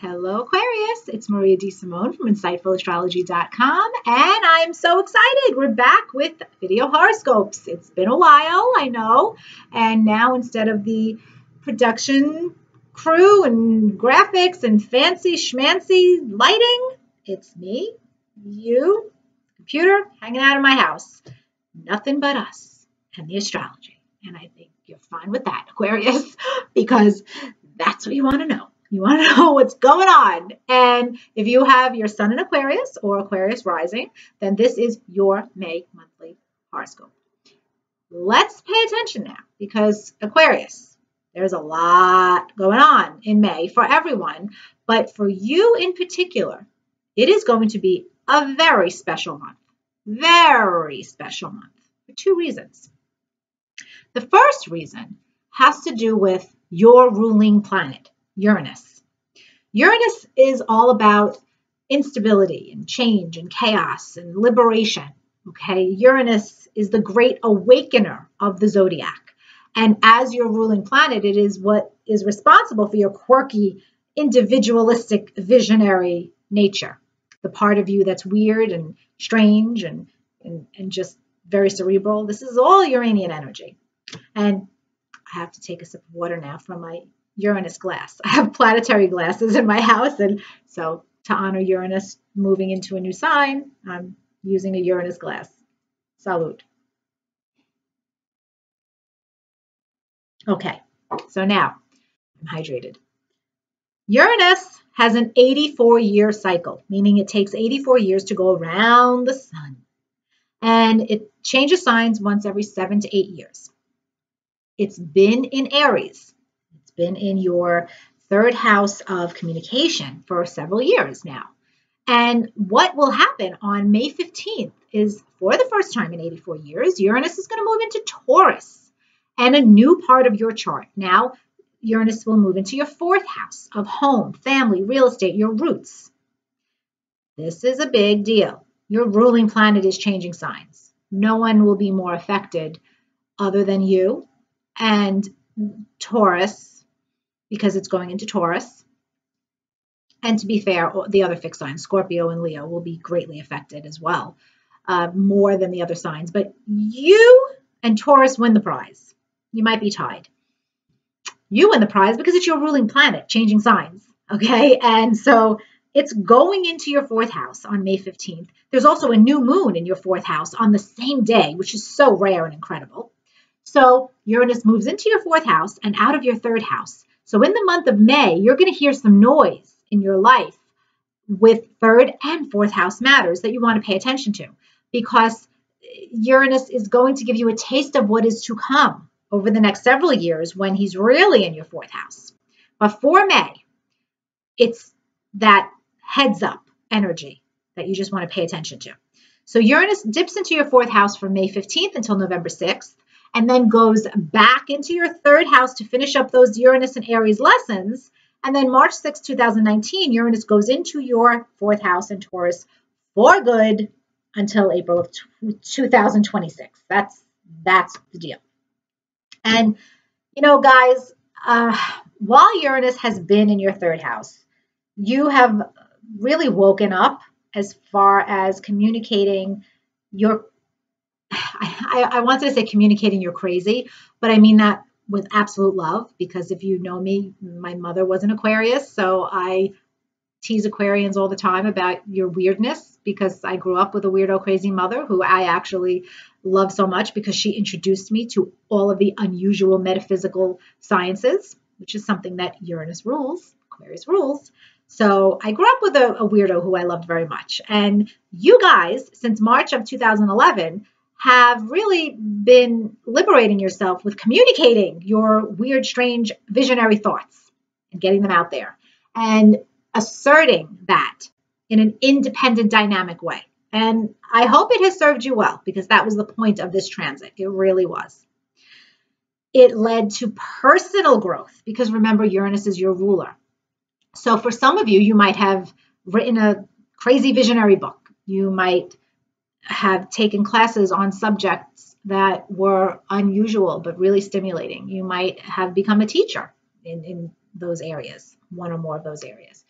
Hello, Aquarius. It's Maria DeSimone from InsightfulAstrology.com, and I'm so excited. We're back with video horoscopes. It's been a while, I know, and now instead of the production crew and graphics and fancy schmancy lighting, it's me, you, computer, hanging out in my house. Nothing but us and the astrology. And I think you're fine with that, Aquarius, because that's what you want to know. You want to know what's going on. And if you have your sun in Aquarius or Aquarius rising, then this is your May monthly horoscope. Let's pay attention now because Aquarius, there's a lot going on in May for everyone. But for you in particular, it is going to be a very special month. Very special month for two reasons. The first reason has to do with your ruling planet, Uranus. Uranus is all about instability and change and chaos and liberation. Okay, Uranus is the great awakener of the zodiac. And as your ruling planet, it is what is responsible for your quirky, individualistic, visionary nature. The part of you that's weird and strange and just very cerebral. This is all Uranian energy. And I have to take a sip of water now from my Uranus glass. I have planetary glasses in my house, and so to honor Uranus moving into a new sign, I'm using a Uranus glass. Salud. Okay, so now I'm hydrated. Uranus has an 84-year cycle, meaning it takes 84 years to go around the sun. And it changes signs once every 7 to 8 years. It's been in Aries. It's been in your third house of communication for several years now. And what will happen on May 15th is, for the first time in 84 years, Uranus is going to move into Taurus and a new part of your chart. Now, Uranus will move into your fourth house of home, family, real estate, your roots. This is a big deal. Your ruling planet is changing signs. No one will be more affected other than you and Taurus, because it's going into Taurus. And to be fair, the other fixed signs, Scorpio and Leo, will be greatly affected as well, more than the other signs. But you and Taurus win the prize. You might be tied. You win the prize because it's your ruling planet, changing signs, okay? And so it's going into your fourth house on May 15th. There's also a new moon in your fourth house on the same day, which is so rare and incredible. So Uranus moves into your fourth house and out of your third house. So in the month of May, you're going to hear some noise in your life with third and fourth house matters that you want to pay attention to, because Uranus is going to give you a taste of what is to come over the next several years when he's really in your fourth house. But for May, it's that heads up energy that you just want to pay attention to. So Uranus dips into your fourth house from May 15th until November 6th, and then goes back into your third house to finish up those Uranus and Aries lessons. And then March 6, 2019, Uranus goes into your fourth house in Taurus for good until April of 2026. That's the deal. And, you know, guys, while Uranus has been in your third house, you have really woken up as far as communicating your, I wanted to say communicating your crazy, but I mean that with absolute love, because if you know me, my mother was an Aquarius, so I tease Aquarians all the time about your weirdness, because I grew up with a weirdo crazy mother who I actually love so much because she introduced me to all of the unusual metaphysical sciences, which is something that Uranus rules, Aquarius rules. So I grew up with a weirdo who I loved very much. And you guys, since March of 2011, have really been liberating yourself with communicating your weird, strange, visionary thoughts and getting them out there and asserting that in an independent, dynamic way. And I hope it has served you well, because that was the point of this transit. It really was. It led to personal growth, because remember, Uranus is your ruler. So for some of you, you might have written a crazy visionary book. You might have taken classes on subjects that were unusual but really stimulating. You might have become a teacher in those areas, one or more of those areas.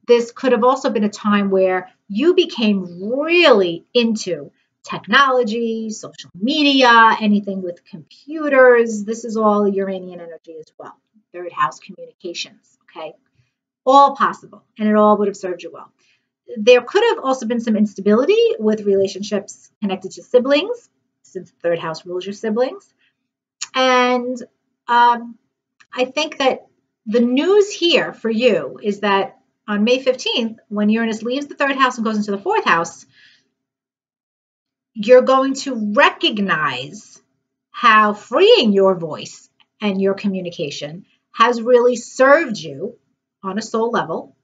this could have also been a time where you became really into technology, social media, anything with computers. This is all Uranian energy as well. Third house communications, okay? All possible, and it all would have served you well. There could have also been some instability with relationships connected to siblings, since the third house rules your siblings. And I think that the news here for you is that on May 15th, when Uranus leaves the third house and goes into the fourth house, you're going to recognize how freeing your voice and your communication has really served you on a soul level.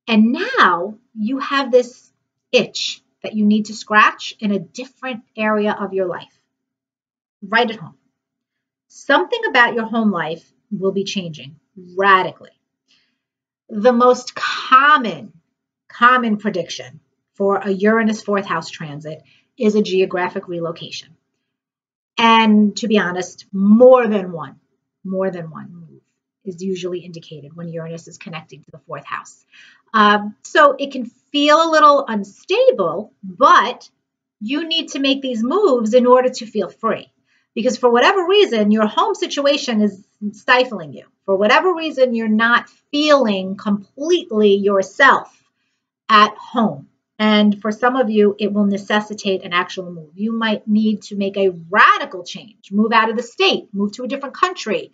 And now you have this itch that you need to scratch in a different area of your life, right at home. Something about your home life will be changing radically. The most common prediction for a Uranus fourth house transit is a geographic relocation. And to be honest, more than one move is usually indicated when Uranus is connecting to the fourth house. So it can feel a little unstable, but you need to make these moves in order to feel free. Because for whatever reason, your home situation is stifling you. For whatever reason, you're not feeling completely yourself at home. And for some of you, it will necessitate an actual move. You might need to make a radical change, move out of the state, move to a different country,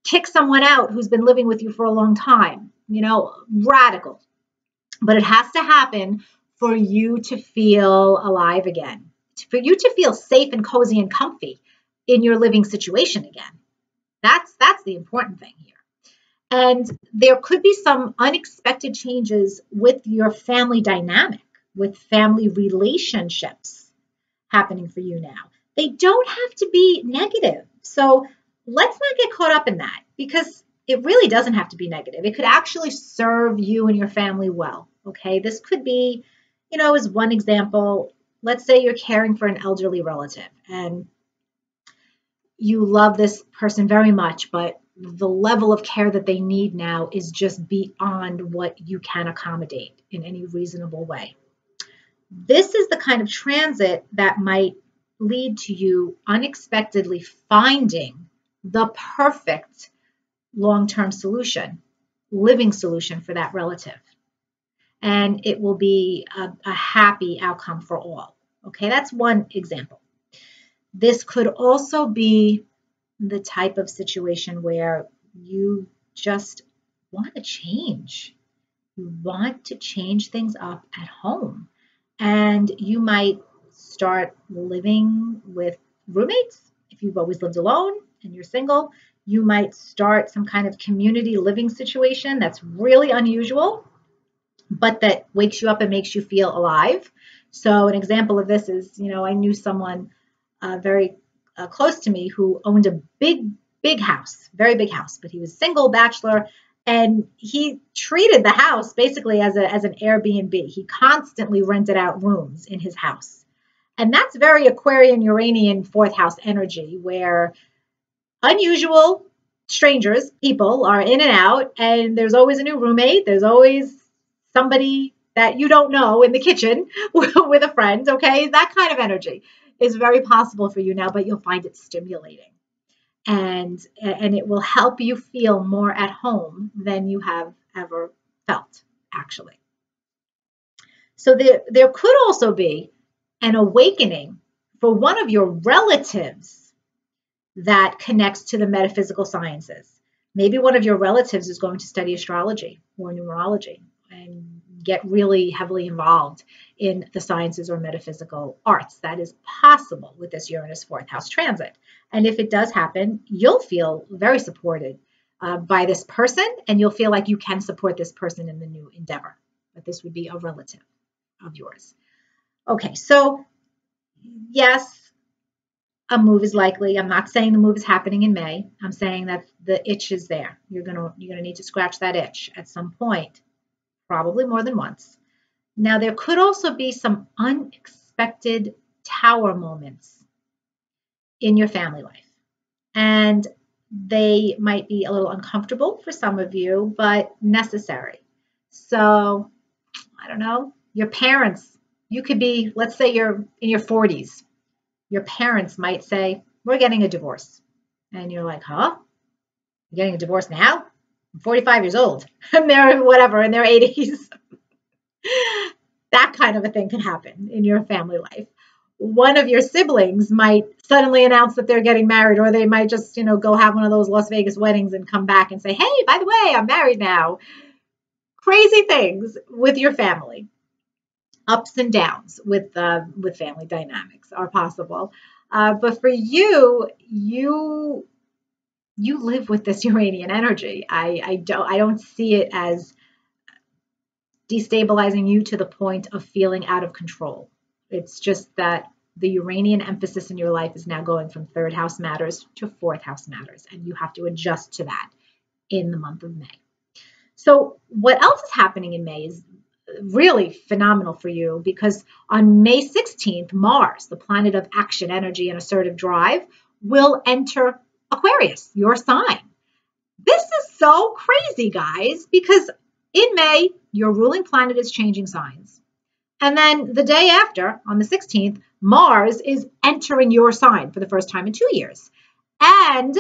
kick someone out who's been living with you for a long time, radical. But it has to happen for you to feel alive again, for you to feel safe and cozy and comfy in your living situation again. That's the important thing here. And there could be some unexpected changes with your family dynamic, with family relationships happening for you now. They don't have to be negative. So let's not get caught up in that, because it really doesn't have to be negative. It could actually serve you and your family well. Okay, this could be, as one example, let's say you're caring for an elderly relative and you love this person very much, but the level of care that they need now is just beyond what you can accommodate in any reasonable way. This is the kind of transit that might lead to you unexpectedly finding the perfect long-term solution, living solution for that relative. And it will be a happy outcome for all. Okay, that's one example. This could also be the type of situation where you just want to change. You want to change things up at home. And you might start living with roommates. If you've always lived alone and you're single, you might start some kind of community living situation that's really unusual, but that wakes you up and makes you feel alive. So an example of this is, I knew someone very close to me who owned a big house, very big house, but he was single, bachelor, and he treated the house basically as an Airbnb. He constantly rented out rooms in his house. And that's very Aquarian, Uranian fourth house energy, where unusual strangers, people are in and out, and there's always a new roommate. There's always somebody that you don't know in the kitchen with a friend, okay? That kind of energy is very possible for you now, but you'll find it stimulating. And it will help you feel more at home than you have ever felt, actually. So there could also be an awakening for one of your relatives that connects to the metaphysical sciences. Maybe one of your relatives is going to study astrology or numerology and get really heavily involved in the sciences or metaphysical arts. That is possible with this Uranus fourth house transit. And if it does happen, you'll feel very supported by this person, and you'll feel like you can support this person in the new endeavor. But this would be a relative of yours. Okay, so yes, a move is likely. I'm not saying the move is happening in May. I'm saying that the itch is there. You're gonna need to scratch that itch at some point, probably more than once. Now, there could also be some unexpected tower moments in your family life. And they might be a little uncomfortable for some of you, but necessary. So, I don't know, your parents, you could be, let's say you're in your 40s. Your parents might say, we're getting a divorce. And you're like, huh? You're getting a divorce now? I'm 45 years old. And they're whatever, in their 80s. That kind of a thing can happen in your family life. One of your siblings might suddenly announce that they're getting married, or they might just, go have one of those Las Vegas weddings and come back and say, hey, by the way, I'm married now. Crazy things with your family. Ups and downs with family dynamics are possible. But for you, you live with this Uranian energy. I don't see it as destabilizing you to the point of feeling out of control. It's just that the Uranian emphasis in your life is now going from third house matters to fourth house matters, and you have to adjust to that in the month of May. So what else is happening in May is really phenomenal for you, because on May 16th, Mars, the planet of action, energy, and assertive drive, will enter Aquarius, your sign. This is so crazy, guys, because in May, your ruling planet is changing signs. And then the day after, on the 16th, Mars is entering your sign for the first time in 2 years. And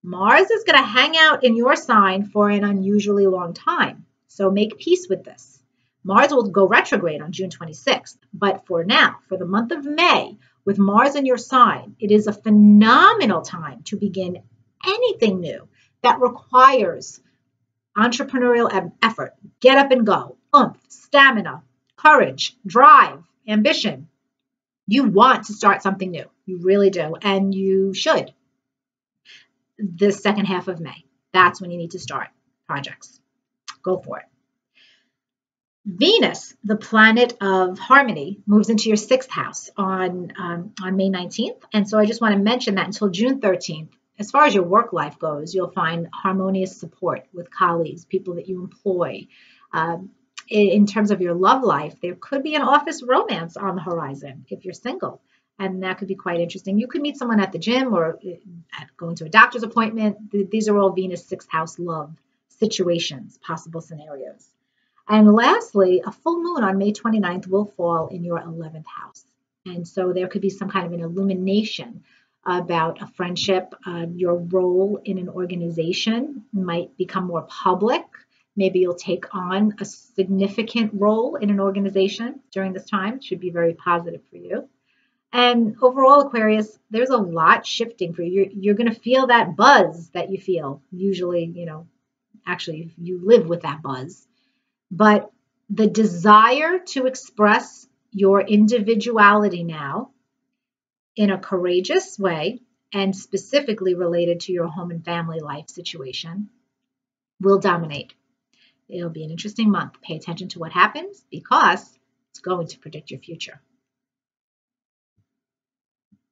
Mars is going to hang out in your sign for an unusually long time. So make peace with this. Mars will go retrograde on June 26th. But for now, for the month of May, with Mars in your sign, it is a phenomenal time to begin anything new that requires entrepreneurial effort. Get up and go. Oomph, stamina, courage, drive, ambition. You want to start something new. You really do. And you should. The second half of May. That's when you need to start projects. Go for it. Venus, the planet of harmony, moves into your sixth house on May 19th. And so I just want to mention that until June 13th, as far as your work life goes, you'll find harmonious support with colleagues, people that you employ. In terms of your love life, there could be an office romance on the horizon if you're single. And that could be quite interesting. You could meet someone at the gym or going to a doctor's appointment. These are all Venus sixth house love situations, possible scenarios. And lastly, a full moon on May 29th will fall in your 11th house. And so there could be some kind of an illumination about a friendship. Your role in an organization might become more public. Maybe you'll take on a significant role in an organization during this time. It should be very positive for you. And overall, Aquarius, there's a lot shifting for you. You're going to feel that buzz that you feel. Usually, actually, you live with that buzz. But the desire to express your individuality now in a courageous way, and specifically related to your home and family life situation, will dominate. It'll be an interesting month. Pay attention to what happens, because it's going to predict your future.